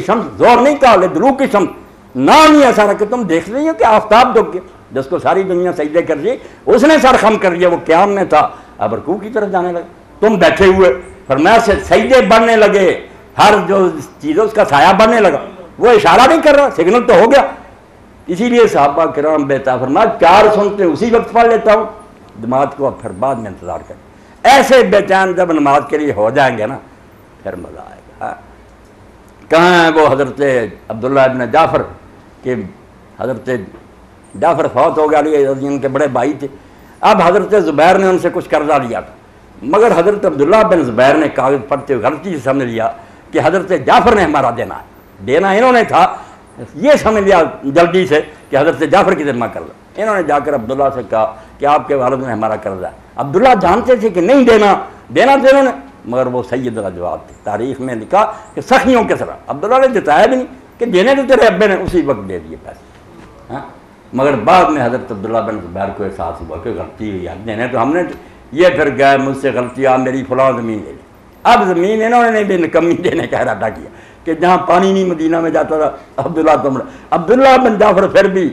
شمس زور نہیں کہا لدلوک شمس نام ہی ایسا رکھے. تم دیکھ رہی ہو کہ آفتاب دکھ گیا جس کو ساری دنیا سجدے کر دی, اس نے سر خم کر دیا, وہ قیام میں تھا, اب رکوع کی طرف جانے لگا. تم بیٹھے ہوئے فرمایا سے سجدے بڑھنے لگے, ہر جو چیز اس کا سایہ بڑھنے لگا. وہ اشارہ نہیں کر رہا, سگنل تو ہو گیا. اسی لیے صحابہ کرام بیتا فرمایا 4 سنتے اسی وقت پڑھ لیتا ہوں, جماعت کو اب پھر بعد میں انتظار کریں. ایسے بے چین جب نماز کے لیے ہو جائیں گے نا پھر مزہ آئے گا. کہاں ہے وہ حضرت عبداللہ ابن جعفر کہ حضرت جعفر فوت ہو گیا, ان کے بڑے بھائی تھے. اب حضرت زبیر نے ان سے کچھ قرضہ لیا تھا, مگر حضرت عبداللہ بن زبیر نے کاغذ پڑھتے ہوئے غلطی سے سمجھ لیا کہ حضرت جعفر نے ہمارا دینا انہوں نے تھا. یہ سمجھ لیا جلدی سے کہ حضرت جعفر کی ذمہ قرضہ. انہوں نے جا کر عبداللہ سے کہا کہ آپ کے والد نے ہمارا قرضہ ہے. عبداللہ جانتے تھے کہ نہیں دینا تو انہوں نے, مگر وہ سید کا جواب تھے. تاریخ میں لکھا کہ سخیوں کے سرا عبداللہ نے جتایا بھی نہیں کہ دینے تو تیرے ابے نے اسی وقت دے دیے پیسے. مگر بعد میں حضرت عبداللہ بن زبیر کو احساس ہوا کہ غلطی ہوئی, دینے تو ہم نے, یہ پھر گئے مجھ سے غلطی, آپ میری فلاں زمین لے لی. اب زمین انہوں نے بھی نکمی دینے کا ارادہ کیا کہ جہاں پانی نہیں مدینہ میں جاتا تھا عبداللہ بن جعفر پھر بھی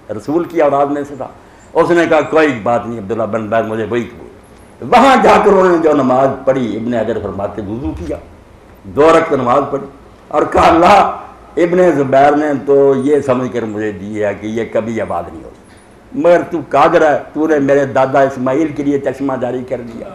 رسول کی اولاد میں سے تھا. اس نے کہا کوئی بات نہیں عبداللہ بن زبیر مجھے وہی قبول. وہاں جا کر انہوں نے جو نماز پڑھی, ابن حجر فرماتے وضو کیا, 2 رکعت نماز پڑھی اور کہا اللہ ابن زبیر نے تو یہ سمجھ کر مجھے دی ہے کہ یہ کبھی آباد نہیں ہوگی, مگر تو قادر ہے, تو نے میرے دادا اسماعیل کے لیے چشمہ جاری کر دیا.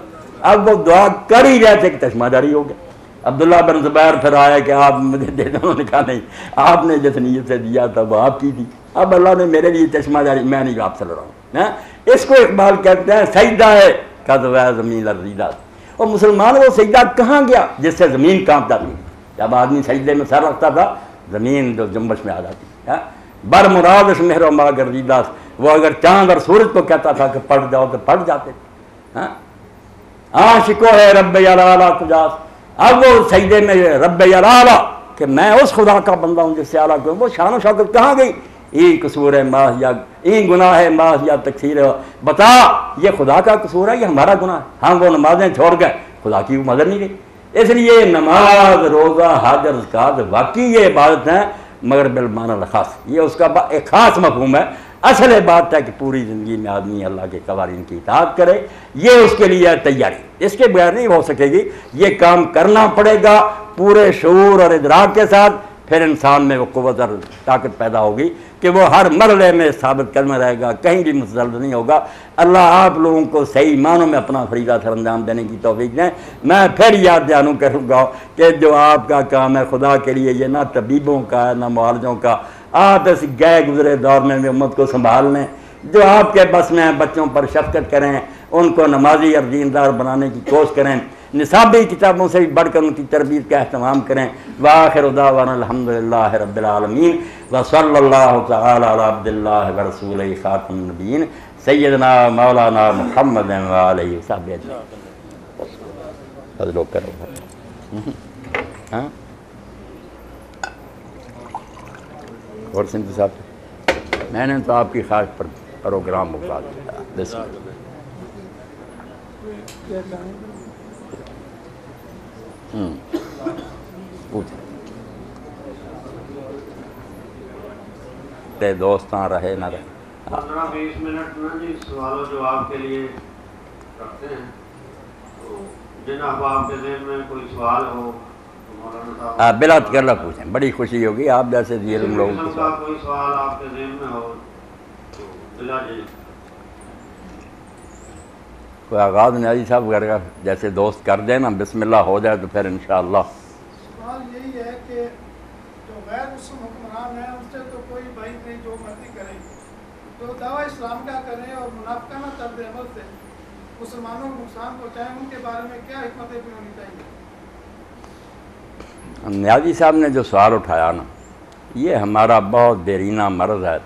اب وہ دعا کر ہی رہے تھے کہ چشمہ جاری ہو گیا. عبداللہ بن زبیر پھر آیا کہ آپ مجھے دے دیں. انہوں نے کہا نہیں, آپ نے جس نیت سے دیا تھا وہ آپ کی تھی, اب اللہ نے میرے لیے چشمہ جاری, میں نہیں آپ سے لڑ رہا ہوں. اس کو اقبال کہتے ہیں سجدہ ہے قدوہ زمین لرزیدہ. اور مسلمان وہ سجدہ کہاں گیا جس سے زمین کانپ جاتی. جب آدمی سجدے میں سر رکھتا تھا زمین جو جنبش میں آ جاتی. بر مراد اس مہر و ما گردیدہ, وہ اگر چاند اور سورج کو کہتا تھا کہ پڑھ جاؤ تو پڑھ جاتے تھے. عاشقو ہے رب یعلا کجاس. اب وہ سجدے میں رب یعلا کہ میں اس خدا کا بندہ ہوں جس سے اعلیٰ کو, وہ شان و شوکت کہاں گئی. این قصور ہے محض یا این گناہ ہے محض یا تقصیر ہے, بتا یہ خدا کا قصور ہے یہ ہمارا گناہ ہے. ہم وہ نمازیں چھوڑ گئے, خدا کی وہ مدد نہیں گئی. اس لیے نماز روزہ حج اور زکوٰۃ واقعی یہ عبادت ہیں مگر بالمعنی الخاص, یہ اس کا ایک خاص مفہوم ہے. اصل بات ہے کہ پوری زندگی میں آدمی اللہ کے قوانین کی اطاعت کرے, یہ اس کے لیے تیاری, اس کے بغیر نہیں ہو سکے گی. یہ کام کرنا پڑے گا پورے شعور اور ادراک کے ساتھ, پھر انسان میں وہ قوت اور طاقت پیدا ہوگی کہ وہ ہر مرحلے میں ثابت قدم رہے گا, کہیں بھی متزلزل نہیں ہوگا. اللہ آپ لوگوں کو صحیح معنوں میں اپنا فریضہ سر انجام دینے کی توفیق دیں. میں پھر یاد دہانوں کروں گا کہ جو آپ کا کام ہے خدا کے لیے, یہ نہ طبیبوں کا ہے نہ معالجوں کا. آپ اس گئے گزرے دور میں بھی امت کو سنبھال لیں. جو آپ کے بس میں ہیں بچوں پر شفقت کریں, ان کو نمازی اور دیندار بنانے کی کوشش کریں, نصابی کتابوں سے بھی بڑھ کر ان کی تربیت کا اہتمام کریں. وآخر دعوانا الحمدللہ رب العالمین وصلی اللہ تعالی علی عبداللہ ورسولہ خاتم النبیین سیدنا مولانا محمد وآلہ وصحبہ اجمعین. فضل کرو. اور سنتی صاحب میں نے تو آپ کی خواہش پر پروگرام مقرر کیا. بس تے دوستاں رہے نہ رہے. 15-20 منٹ نا جی سوال و جواب کے لیے رکھتے ہیں, تو جن احباب کے ذہن میں کوئی سوال ہو بلا تکلف پوچھیں, بڑی خوشی ہوگی. آپ جیسے علم لوگوں کو کوئی سوال آپ کے ذہن میں ہو تو بلا جی کوئی آغاز نیازی صاحب وغیرہ جیسے دوست کر دیں نا, بسم اللہ ہو جائے تو پھر انشاءاللہ. سوال یہی ہے کہ جو غیر مسلم حکمران ہیں ان سے تو کوئی بھائی نہیں جو مرضی کرے, تو دعویٰ اسلام کا کریں اور منافقانہ طرز عمل سے مسلمانوں کو نقصان پہنچائیں, ان کے بارے میں کیا حکمت عملی ہونی چاہیے؟ نیازی صاحب نے جو سوال اٹھایا نا, یہ ہمارا بہت دیرینہ مرض ہے.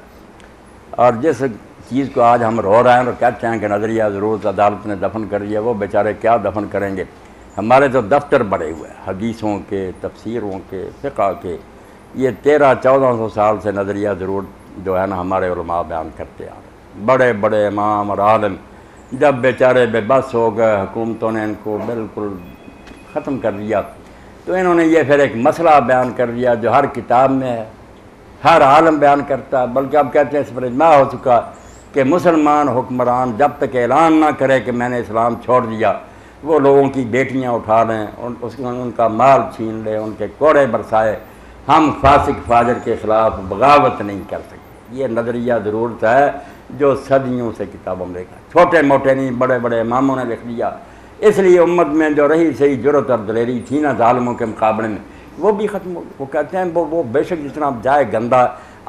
اور جس چیز کو آج ہم رو رہے ہیں اور کہتے ہیں کہ نظریہ ضرورت عدالت نے دفن کر دیا, وہ بیچارے کیا دفن کریں گے. ہمارے تو دفتر بڑے ہوئے ہیں حدیثوں کے, تفسیروں کے, فقہ کے. یہ 1300-1400 سال سے نظریہ ضرورت جو ہے نا ہمارے علماء بیان کرتے آ رہے. بڑے بڑے امام اور عالم جب بیچارے بے بس ہو گئے, حکومتوں نے ان کو بالکل ختم کر دیا, تو انہوں نے یہ پھر ایک مسئلہ بیان کر دیا جو ہر کتاب میں ہے، ہر عالم بیان کرتا ہے، بلکہ اب کہتے ہیں اس پر اجماع ہو چکا کہ مسلمان حکمران جب تک اعلان نہ کرے کہ میں نے اسلام چھوڑ دیا، وہ لوگوں کی بیٹیاں اٹھا لیں، ان کا مال چھین لیں، ان کے کوڑے برسائے، ہم فاسق فاجر کے خلاف بغاوت نہیں کر سکتے۔ یہ نظریہ ضرورت ہے جو صدیوں سے کتابوں میں لکھا، چھوٹے موٹے نہیں، بڑے بڑے اماموں نے لکھ دیا۔ اس لیے امت میں جو رہی صحیح جرت اور دلیری تھی نا ظالموں کے مقابلے میں، وہ بھی ختم ہو گئی۔ وہ کہتے ہیں وہ بے شک جتنا جائے گندا،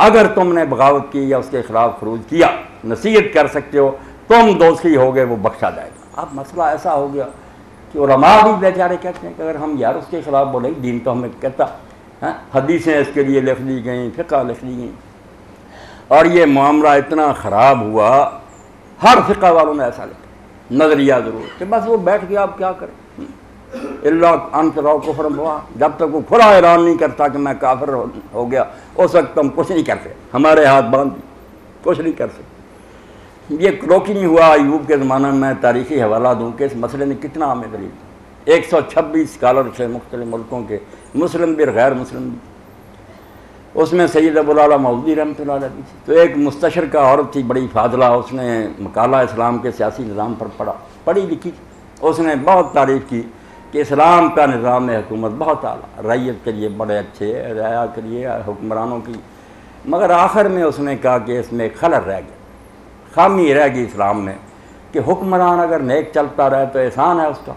اگر تم نے بغاوت کی یا اس کے خلاف خروج کیا، نصیحت کر سکتے ہو، تم دوزخی ہو گئے، وہ بخشا جائے گا۔ اب مسئلہ ایسا ہو گیا کہ علماء بھی بیچارے کہتے ہیں کہ اگر ہم یار اس کے خلاف بولے، دین تو ہمیں کہتا، حدیثیں اس کے لیے لکھ دی گئیں، فقہ لکھ دی گئیں، اور یہ معاملہ اتنا خراب ہوا، ہر فقہ والوں نے ایسا لکھا، نظریہ ضرور کہ بس وہ بیٹھ گیا، اب کیا کریں، اللہ انت رو کفر ہوا، جب تک وہ کھلا اعلان نہیں کرتا کہ میں کافر ہو گیا، اس وقت ہم کچھ نہیں کرتے، ہمارے ہاتھ باندھ کچھ نہیں کر سکتے۔ یہ روکی نہیں ہوا ایوب کے زمانہ میں تاریخی حوالہ دوں کہ اس مسئلے نے کتنا عام دلیل، 126 اسکالر سے مختلف ملکوں کے، مسلم بھی اور غیر مسلم بھی، اس میں سید ابوالعلا مودودی رحمۃ اللہ علیہ بھی تھی۔ تو ایک مستشرقہ عورت تھی بڑی فاضلہ، اس نے مقالہ اسلام کے سیاسی نظام پر پڑھی لکھی، اس نے بہت تعریف کی کہ اسلام کا نظام حکومت بہت اعلیٰ، رعیت کے لیے بڑے اچھے، رعایا کے لیے حکمرانوں کی، مگر آخر میں اس نے کہا کہ اس میں ایک خلل رہ گیا، خامی رہ گئی اسلام میں، کہ حکمران اگر نیک چلتا رہے تو احسان ہے اس کا،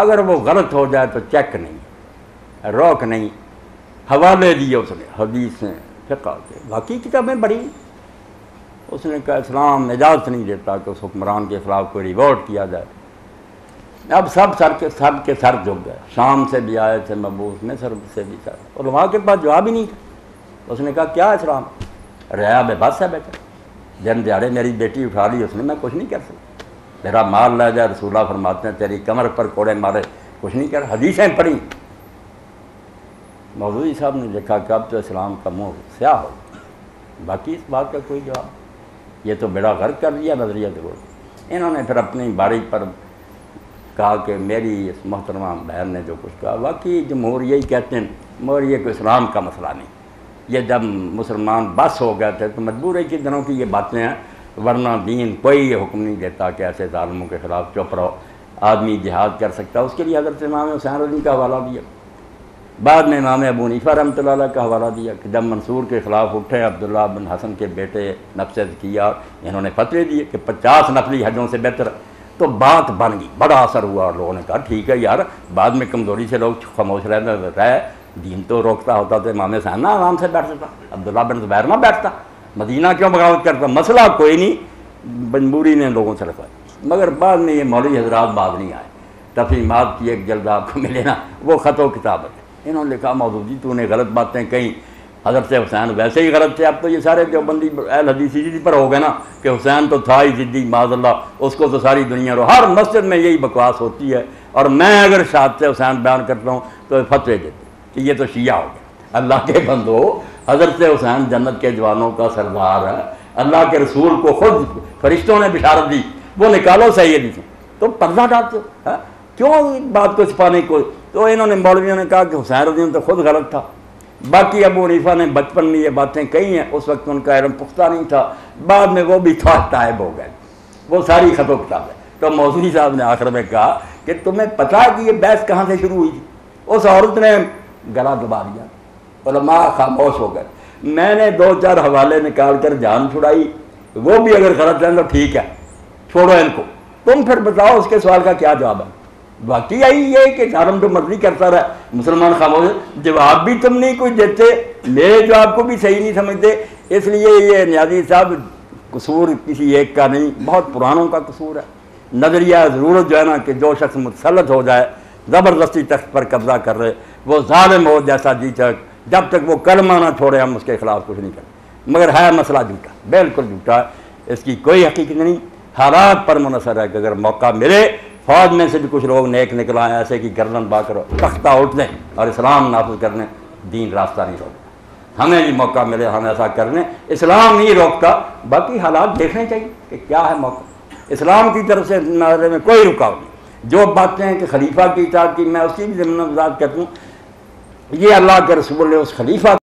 اگر وہ غلط ہو جائے تو چیک نہیں، روک نہیں۔ حوالے دیے اس نے حدیث ہیں، فقہ کے، باقی کتابیں بڑھی، اس نے کہا اسلام اجازت نہیں دیتا کہ اس حکمران کے خلاف کوئی ریوارڈ کیا جائے۔ اب سب کے سر جھک گئے، شام سے بھی آئے تھے مبعوث، مصر سے بھی سر، علماء کے پاس جواب ہی نہیں تھا۔ اس نے کہا کیا اسلام، ریا بے بس ہے بیٹا، دن دیہڑے میری بیٹی اٹھا لی اس نے، میں کچھ نہیں کر سکتا، میرا مال لے جائے، رسول اللہ فرماتے ہیں تیری کمر پر کوڑے مارے، کچھ نہیں کر، حدیثیں پڑھی۔ مودودی صاحب نے دیکھا کہ اب تو اسلام کا منہ سیاہ ہو، باقی اس بات کا کوئی جواب، یہ تو بیڑا غرق کر دیا نظریہ ضرور۔ انہوں نے پھر اپنی باری پر کہا کہ میری اس محترمہ بہن نے جو کچھ کہا، باقی جمہور یہی کہتے ہیں، مگر یہ کوئی اسلام کا مسئلہ نہیں، یہ جب مسلمان بس ہو گئے تھے تو مجبور ہے کہ دنوں کی یہ باتیں ہیں، ورنہ دین کوئی یہ حکم نہیں دیتا کہ ایسے ظالموں کے خلاف چپ رہو، آدمی جہاد کر سکتا۔ اس کے لیے حضرت امام حسین رضی کا حوالہ دیا، بعد میں امام ابو حنیفہ رحمۃ اللہ علیہ کا حوالہ دیا کہ جب منصور کے خلاف اٹھے عبداللہ بن حسن کے بیٹے نفس کیا، انہوں نے فتوے دیے کہ 50 نفلی حجوں سے بہتر، تو بات بن گئی، بڑا اثر ہوا، اور لوگوں نے کہا ٹھیک ہے یار، بعد میں کمزوری سے لوگ خاموش رہے، دین تو روکتا ہوتا تو امام حسین نہ آرام سے بیٹھتا، عبداللہ بن زبیر نہ بیٹھتا، مدینہ کیوں بغاوت کرتا، مسئلہ کوئی نہیں، مجبوری نے لوگوں سے رکھوایا۔ مگر بعد میں یہ مولوی حضرات بعد نہیں آئے، تفہیمات کی ایک جلد آپ کو ملے نا، وہ خط و کتاب ہے، انہوں نے کہا مودودی تو نے غلط باتیں کہیں، حضرت حسین ویسے ہی غلط تھے، اب تو یہ سارے دیوبندی اہل حدیثی پر ہو گئے نا کہ حسین تو تھا ہی ضدی، معاذ اللہ، اس کو تو ساری دنیا رو، ہر مسجد میں یہی بکواس ہوتی ہے، اور میں اگر شہادت حسین بیان کرتا ہوں تو فتوے دیتے کہ یہ تو شیعہ ہو گیا۔ اللہ کے بندو، حضرت حسین جنت کے جوانوں کا سردار ہے، اللہ کے رسول کو خود فرشتوں نے بشارت دی، وہ نکالو صحیح حدیث، تو پردہ ڈالتے ہو، کیوں بات کو چھپانے کو؟ تو انہوں نے مولویوں نے کہا کہ حسین رضی اللہ تو خود غلط تھا، باقی ابو حنیفہ نے بچپن میں یہ باتیں کہی ہیں، اس وقت ان کا علم پختہ نہیں تھا، بعد میں وہ بھی تائب ہو گئے، وہ ساری خط و کتاب ہے۔ تو مودودی صاحب نے آخر میں کہا کہ تمہیں پتہ ہے کہ یہ بحث کہاں سے شروع ہوئی تھی؟ اس عورت نے گلا دبا دیا، علماء خاموش ہو گئے، میں نے 2-4 حوالے نکال کر جان چھڑائی، وہ بھی اگر غلط ہیں تو ٹھیک ہے، چھوڑو ان کو، تم پھر بتاؤ اس کے سوال کا کیا جواب ہے۔ باقی آئی یہ کہ حرم تو مرضی کرتا رہا، مسلمان خاموش، جواب بھی تم نہیں کوئی دیتے، میرے جواب کو بھی صحیح نہیں سمجھتے، اس لیے یہ نیازی صاحب قصور کسی ایک کا نہیں، بہت پرانوں کا قصور ہے۔ نظریہ ضرورت جو ہے نا کہ جو شخص مسلط ہو جائے، زبردستی تخت پر قبضہ کر رہے، وہ ظالم ہو جیسا جی چک، جب تک وہ کلمہ نہ چھوڑے ہم اس کے خلاف کچھ نہیں کریں، مگر ہے مسئلہ جھوٹا، بالکل جھوٹا ہے، اس کی کوئی حقیقت نہیں، حالات پر منحصر ہے کہ اگر موقع ملے، فوج میں سے بھی کچھ لوگ نیک نکل آئے ایسے کہ گردن با کر تختہ اٹھ دیں اور اسلام نافذ کرنے، دین راستہ نہیں روکتا، ہمیں بھی موقع ملے ہم ایسا کرنے، اسلام نہیں روکتا، باقی حالات دیکھنے چاہیے کہ کیا ہے موقع، اسلام کی طرف سے نظر میں کوئی رکاوٹ نہیں۔ جو باتیں ہیں کہ خلیفہ کی اطاعت کی، میں اسی بھی ضمن وضاحت کرتا ہوں یہ اللہ کے رسول نے اس خلیفہ